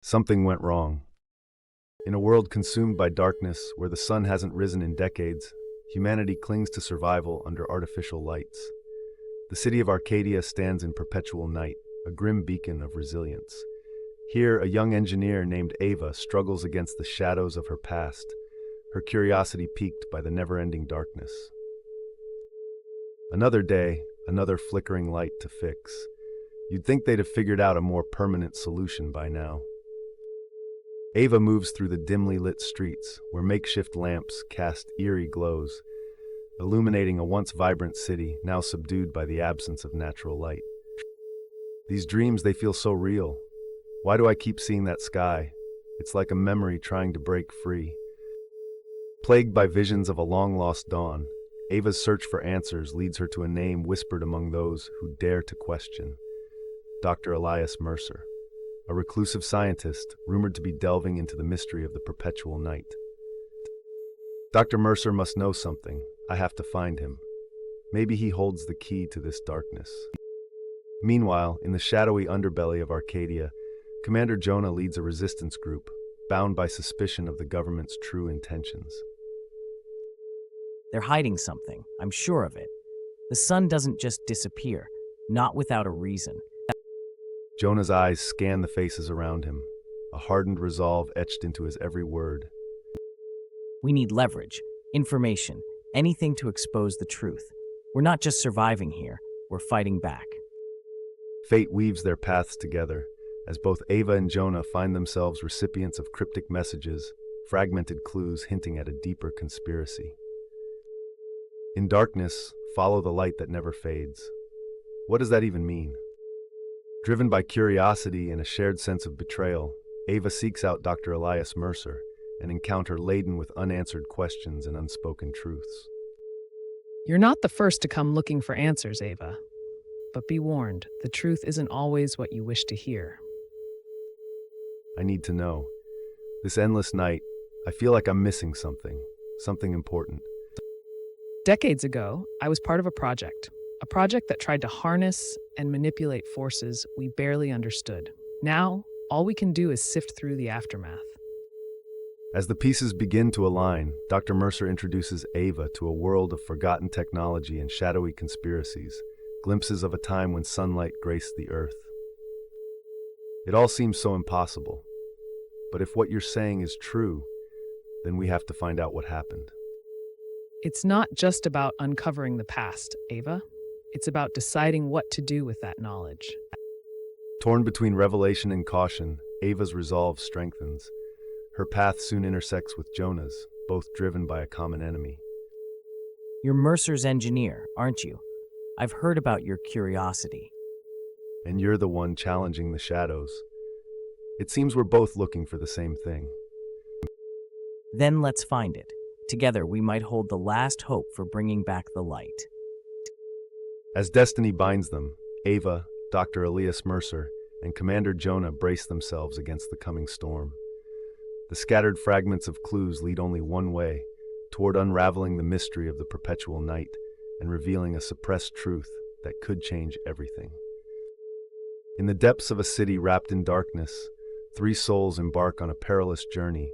Something went wrong. In a world consumed by darkness, where the sun hasn't risen in decades, humanity clings to survival under artificial lights. The city of Arcadia stands in perpetual night, a grim beacon of resilience. Here, a young engineer named Ava struggles against the shadows of her past, her curiosity piqued by the never-ending darkness. Another day, another flickering light to fix. You'd think they'd have figured out a more permanent solution by now. Ava moves through the dimly lit streets, where makeshift lamps cast eerie glows, illuminating a once vibrant city now subdued by the absence of natural light. These dreams, they feel so real. Why do I keep seeing that sky? It's like a memory trying to break free. Plagued by visions of a long-lost dawn, Ava's search for answers leads her to a name whispered among those who dare to question: Dr. Elias Mercer, a reclusive scientist rumored to be delving into the mystery of the perpetual night. Dr. Mercer must know something. I have to find him. Maybe he holds the key to this darkness. Meanwhile, in the shadowy underbelly of Arcadia, Commander Jonah leads a resistance group, bound by suspicion of the government's true intentions. They're hiding something, I'm sure of it. The sun doesn't just disappear, not without a reason. Jonah's eyes scan the faces around him, a hardened resolve etched into his every word. We need leverage, information, anything to expose the truth. We're not just surviving here, we're fighting back. Fate weaves their paths together, as both Ava and Jonah find themselves recipients of cryptic messages, fragmented clues hinting at a deeper conspiracy. In darkness, follow the light that never fades. What does that even mean? Driven by curiosity and a shared sense of betrayal, Ava seeks out Dr. Elias Mercer, an encounter laden with unanswered questions and unspoken truths. You're not the first to come looking for answers, Ava. But be warned, the truth isn't always what you wish to hear. I need to know. This endless night, I feel like I'm missing something important. Decades ago, I was part of a project that tried to harness and manipulate forces we barely understood. Now, all we can do is sift through the aftermath. As the pieces begin to align, Dr. Mercer introduces Ava to a world of forgotten technology and shadowy conspiracies, glimpses of a time when sunlight graced the earth. It all seems so impossible. But if what you're saying is true, then we have to find out what happened. It's not just about uncovering the past, Ava. It's about deciding what to do with that knowledge. Torn between revelation and caution, Ava's resolve strengthens. Her path soon intersects with Jonah's, both driven by a common enemy. You're Mercer's engineer, aren't you? I've heard about your curiosity. And you're the one challenging the shadows. It seems we're both looking for the same thing. Then let's find it. Together we might hold the last hope for bringing back the light. As destiny binds them, Ava, Dr. Elias Mercer, and Commander Jonah brace themselves against the coming storm. The scattered fragments of clues lead only one way, toward unraveling the mystery of the perpetual night and revealing a suppressed truth that could change everything. In the depths of a city wrapped in darkness, three souls embark on a perilous journey,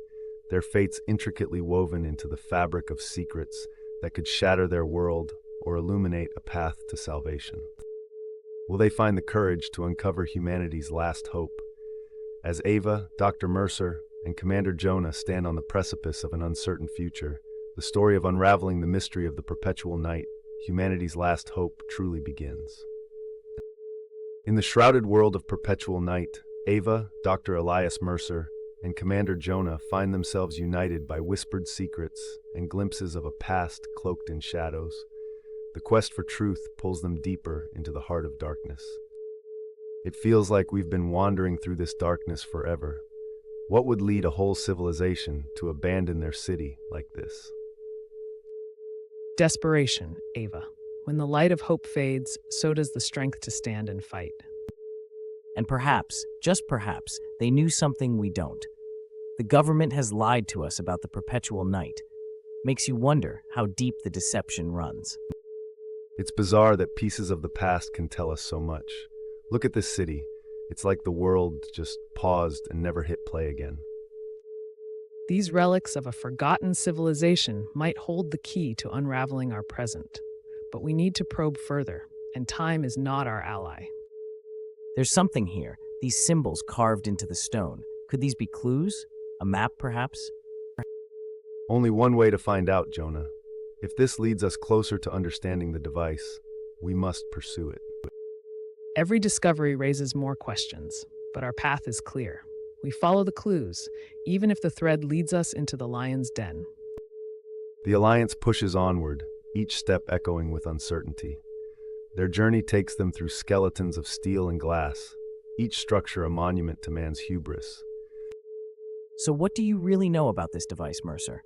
their fates intricately woven into the fabric of secrets that could shatter their world or illuminate a path to salvation. Will they find the courage to uncover humanity's last hope? As Ava, Dr. Mercer, and Commander Jonah stand on the precipice of an uncertain future, the story of unraveling the mystery of the perpetual night, humanity's last hope, truly begins. In the shrouded world of perpetual night, Ava, Dr. Elias Mercer, and Commander Jonah find themselves united by whispered secrets and glimpses of a past cloaked in shadows. The quest for truth pulls them deeper into the heart of darkness. It feels like we've been wandering through this darkness forever. What would lead a whole civilization to abandon their city like this? Desperation, Ava. When the light of hope fades, so does the strength to stand and fight. And perhaps, just perhaps, they knew something we don't. The government has lied to us about the perpetual night. Makes you wonder how deep the deception runs. It's bizarre that pieces of the past can tell us so much. Look at this city. It's like the world just paused and never hit play again. These relics of a forgotten civilization might hold the key to unraveling our present. But we need to probe further, and time is not our ally. There's something here, these symbols carved into the stone. Could these be clues? A map, perhaps? Only one way to find out, Jonah. If this leads us closer to understanding the device, we must pursue it. Every discovery raises more questions, but our path is clear. We follow the clues, even if the thread leads us into the lion's den. The Alliance pushes onward, each step echoing with uncertainty. Their journey takes them through skeletons of steel and glass, each structure a monument to man's hubris. So what do you really know about this device, Mercer?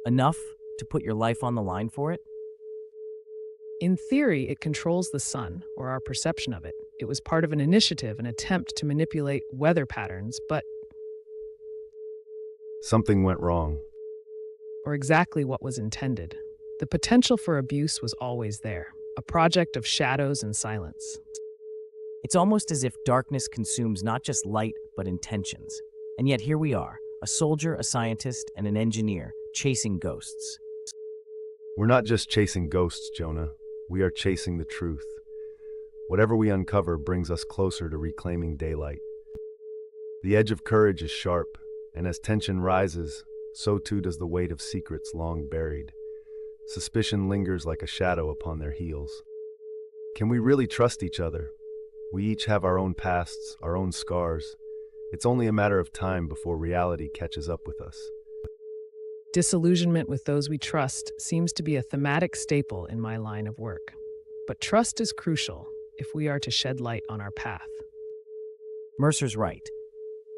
Enough to put your life on the line for it? In theory, it controls the sun, or our perception of it. It was part of an initiative, an attempt to manipulate weather patterns, but Something went wrong. or exactly what was intended. The potential for abuse was always there, a project of shadows and silence. It's almost as if darkness consumes not just light, but intentions. And yet here we are, a soldier, a scientist, and an engineer, chasing ghosts. We're not just chasing ghosts, Jonah. We are chasing the truth. Whatever we uncover brings us closer to reclaiming daylight. The edge of courage is sharp, and as tension rises, so too does the weight of secrets long buried. Suspicion lingers like a shadow upon their heels. Can we really trust each other? We each have our own pasts, our own scars. It's only a matter of time before reality catches up with us. Disillusionment with those we trust seems to be a thematic staple in my line of work. But trust is crucial if we are to shed light on our path. Mercer's right.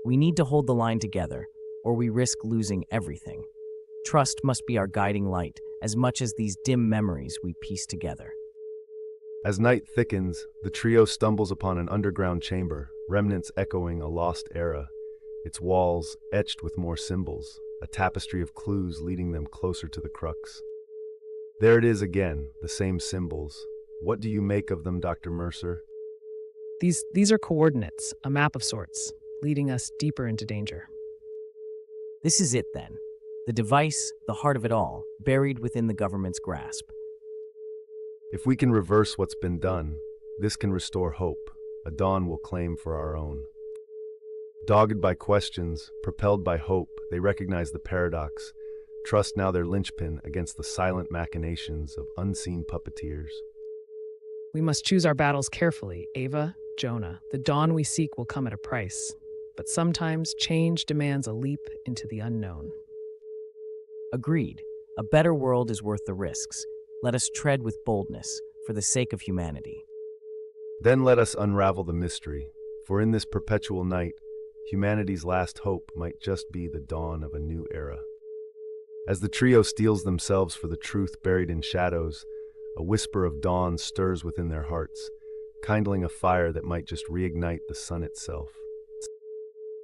We need to hold the line together, or we risk losing everything. Trust must be our guiding light, as much as these dim memories we piece together. As night thickens, the trio stumbles upon an underground chamber, remnants echoing a lost era, its walls etched with more symbols, a tapestry of clues leading them closer to the crux. There it is again, the same symbols. What do you make of them, Dr. Mercer? These are coordinates, a map of sorts, leading us deeper into danger. This is it then. The device, the heart of it all, buried within the government's grasp. If we can reverse what's been done, this can restore hope, a dawn we'll claim for our own. Dogged by questions, propelled by hope, they recognize the paradox, trust now their linchpin against the silent machinations of unseen puppeteers. We must choose our battles carefully, Ava, Jonah. The dawn we seek will come at a price, but sometimes change demands a leap into the unknown. Agreed. A better world is worth the risks. Let us tread with boldness, for the sake of humanity. Then let us unravel the mystery, for in this perpetual night, humanity's last hope might just be the dawn of a new era. As the trio steels themselves for the truth buried in shadows, a whisper of dawn stirs within their hearts, kindling a fire that might just reignite the sun itself.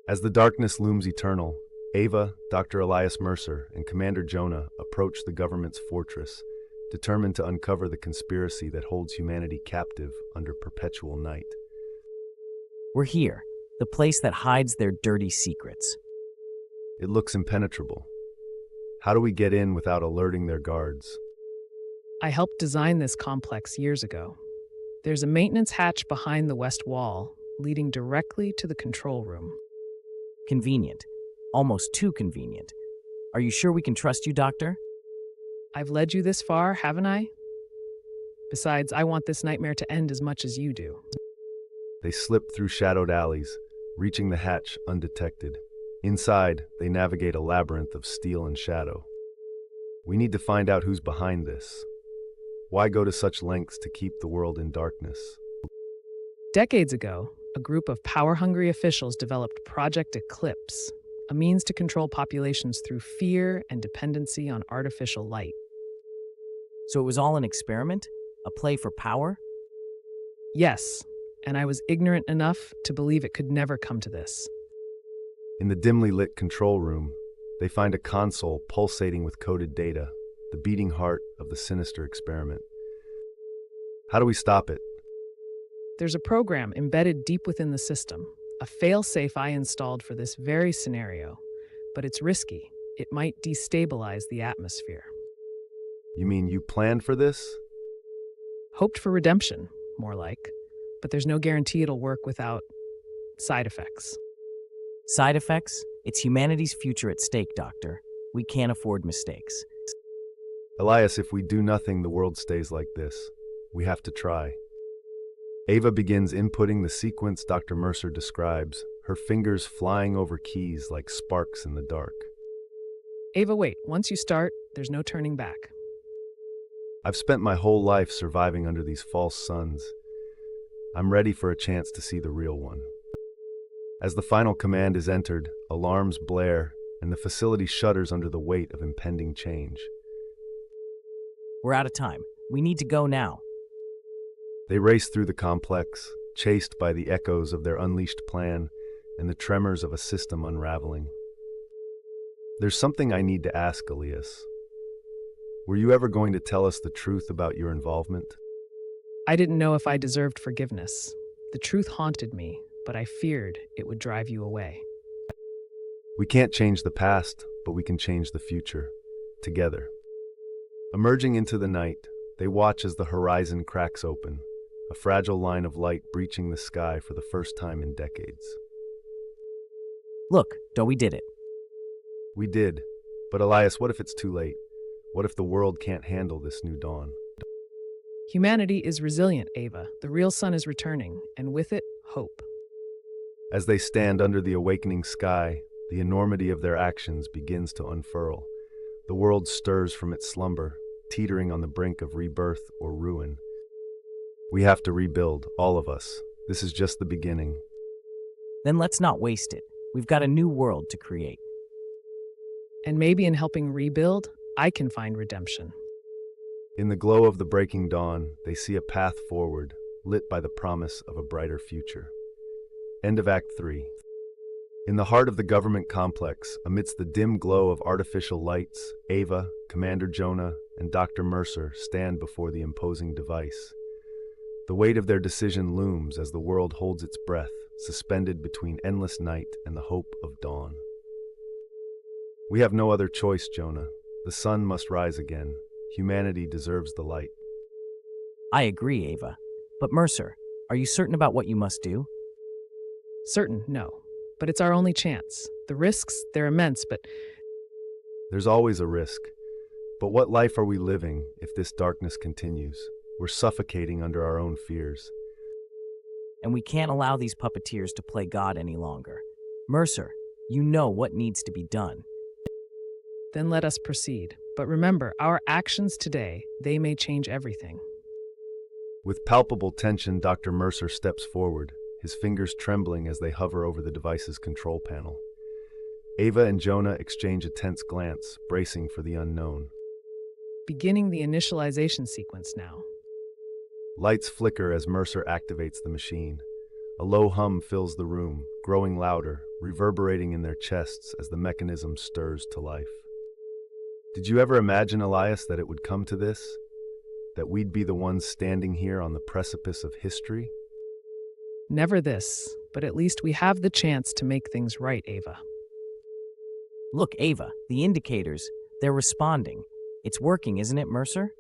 As the darkness looms eternal, Ava, Dr. Elias Mercer, and Commander Jonah approach the government's fortress, determined to uncover the conspiracy that holds humanity captive under perpetual night. We're here, the place that hides their dirty secrets. It looks impenetrable. How do we get in without alerting their guards? I helped design this complex years ago. There's a maintenance hatch behind the west wall, leading directly to the control room. Convenient. Almost too convenient. Are you sure we can trust you, Doctor? I've led you this far, haven't I? Besides, I want this nightmare to end as much as you do. They slip through shadowed alleys, reaching the hatch undetected. Inside, they navigate a labyrinth of steel and shadow. We need to find out who's behind this. Why go to such lengths to keep the world in darkness? Decades ago, a group of power-hungry officials developed Project Eclipse, a means to control populations through fear and dependency on artificial light. So it was all an experiment? A play for power? Yes, and I was ignorant enough to believe it could never come to this. In the dimly lit control room, they find a console pulsating with coded data, the beating heart of the sinister experiment. How do we stop it? There's a program embedded deep within the system, a fail-safe I installed for this very scenario, but it's risky. It might destabilize the atmosphere. You mean you planned for this? Hoped for redemption, more like, but there's no guarantee it'll work without side effects. Side effects? It's humanity's future at stake, Doctor. We can't afford mistakes. Elias, if we do nothing, the world stays like this. We have to try. Ava begins inputting the sequence Dr. Mercer describes, her fingers flying over keys like sparks in the dark. Ava, wait. Once you start, there's no turning back. I've spent my whole life surviving under these false suns. I'm ready for a chance to see the real one. As the final command is entered, alarms blare, and the facility shudders under the weight of impending change. We're out of time. We need to go now. They race through the complex, chased by the echoes of their unleashed plan and the tremors of a system unraveling. There's something I need to ask, Elias. Were you ever going to tell us the truth about your involvement? I didn't know if I deserved forgiveness. The truth haunted me, but I feared it would drive you away. We can't change the past, but we can change the future. Together. Emerging into the night, they watch as the horizon cracks open, a fragile line of light breaching the sky for the first time in decades. Look, we did it. We did. But Elias, what if it's too late? What if the world can't handle this new dawn? Humanity is resilient, Ava. The real sun is returning, and with it, hope. As they stand under the awakening sky, the enormity of their actions begins to unfurl. The world stirs from its slumber, teetering on the brink of rebirth or ruin. We have to rebuild, all of us. This is just the beginning. Then let's not waste it. We've got a new world to create. And maybe in helping rebuild, I can find redemption. In the glow of the breaking dawn, they see a path forward, lit by the promise of a brighter future. End of Act 3. In the heart of the government complex, amidst the dim glow of artificial lights, Ava, Commander Jonah, and Dr. Mercer stand before the imposing device. The weight of their decision looms as the world holds its breath, suspended between endless night and the hope of dawn. We have no other choice, Jonah. The sun must rise again. Humanity deserves the light. I agree, Ava. But Mercer, are you certain about what you must do? Certain, no. But it's our only chance. The risks, they're immense, but There's always a risk. But what life are we living if this darkness continues? We're suffocating under our own fears. And we can't allow these puppeteers to play God any longer. Mercer, you know what needs to be done. then let us proceed. But remember, our actions today, they may change everything. With palpable tension, Dr. Mercer steps forward, his fingers trembling as they hover over the device's control panel. Ava and Jonah exchange a tense glance, bracing for the unknown. Beginning the initialization sequence now. Lights flicker as Mercer activates the machine. A low hum fills the room, growing louder, reverberating in their chests as the mechanism stirs to life. Did you ever imagine, Elias, that it would come to this? That we'd be the ones standing here on the precipice of history? Never this, but at least we have the chance to make things right, Ava. Look, Ava, the indicators, they're responding. It's working, isn't it, Mercer?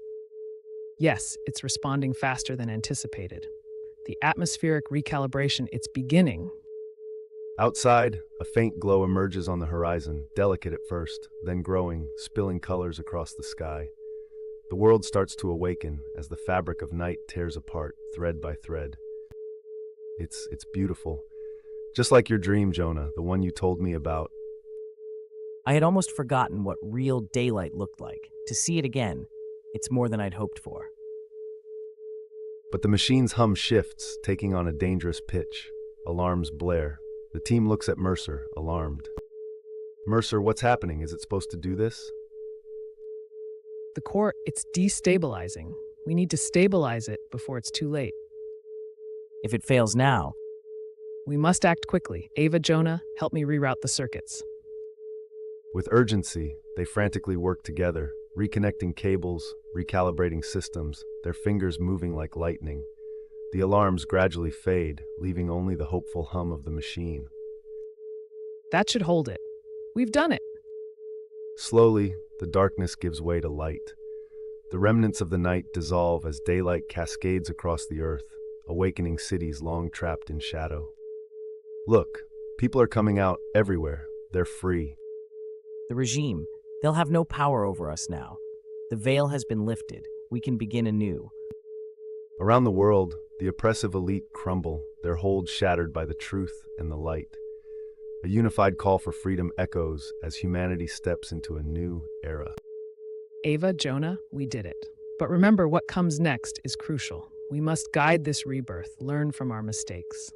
Yes, it's responding faster than anticipated. The atmospheric recalibration, it's beginning. Outside, a faint glow emerges on the horizon, delicate at first, then growing, spilling colors across the sky. The world starts to awaken as the fabric of night tears apart, thread by thread. It's beautiful. Just like your dream, Jonah, the one you told me about. I had almost forgotten what real daylight looked like. To see it again, it's more than I'd hoped for. But the machine's hum shifts, taking on a dangerous pitch. Alarms blare. The team looks at Mercer, alarmed. Mercer, what's happening? Is it supposed to do this? The core, it's destabilizing. We need to stabilize it before it's too late. If it fails now, We must act quickly. Ava, Jonah, help me reroute the circuits. With urgency, they frantically work together, reconnecting cables, recalibrating systems, their fingers moving like lightning. The alarms gradually fade, leaving only the hopeful hum of the machine. That should hold it. We've done it. Slowly, the darkness gives way to light. The remnants of the night dissolve as daylight cascades across the earth, awakening cities long trapped in shadow. Look, people are coming out everywhere. They're free. The regime, they'll have no power over us now. The veil has been lifted. We can begin anew. Around the world, the oppressive elite crumble, their hold shattered by the truth and the light. A unified call for freedom echoes as humanity steps into a new era. Ava, Jonah, we did it. But remember, what comes next is crucial. We must guide this rebirth, learn from our mistakes.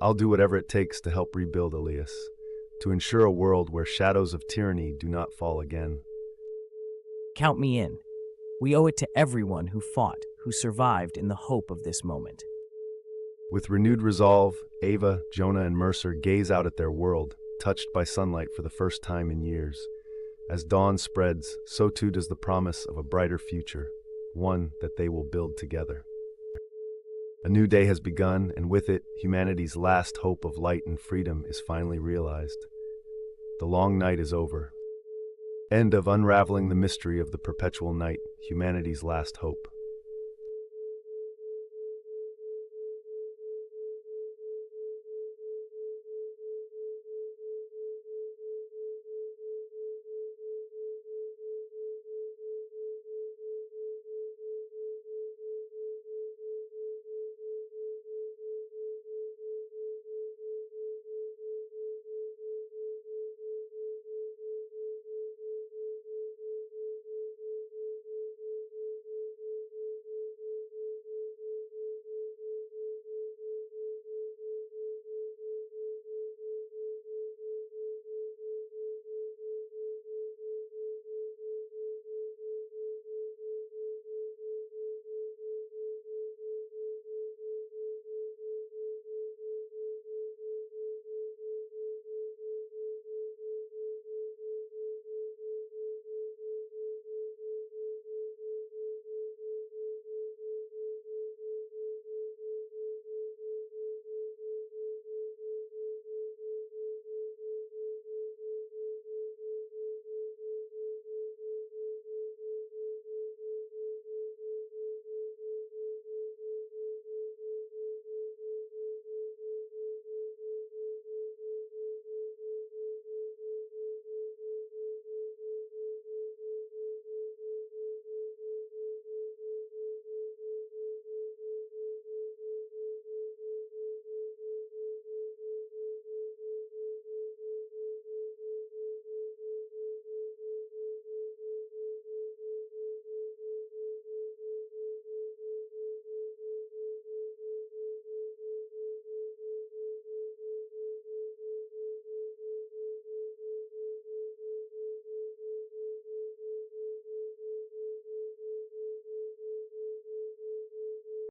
I'll do whatever it takes to help rebuild Elias, to ensure a world where shadows of tyranny do not fall again. Count me in. We owe it to everyone who fought, who survived in the hope of this moment. With renewed resolve, Ava, Jonah, and Mercer gaze out at their world, touched by sunlight for the first time in years. As dawn spreads, so too does the promise of a brighter future, one that they will build together. A new day has begun, and with it, humanity's last hope of light and freedom is finally realized. The long night is over. End of Unraveling the Mystery of the Perpetual Night, humanity's last hope.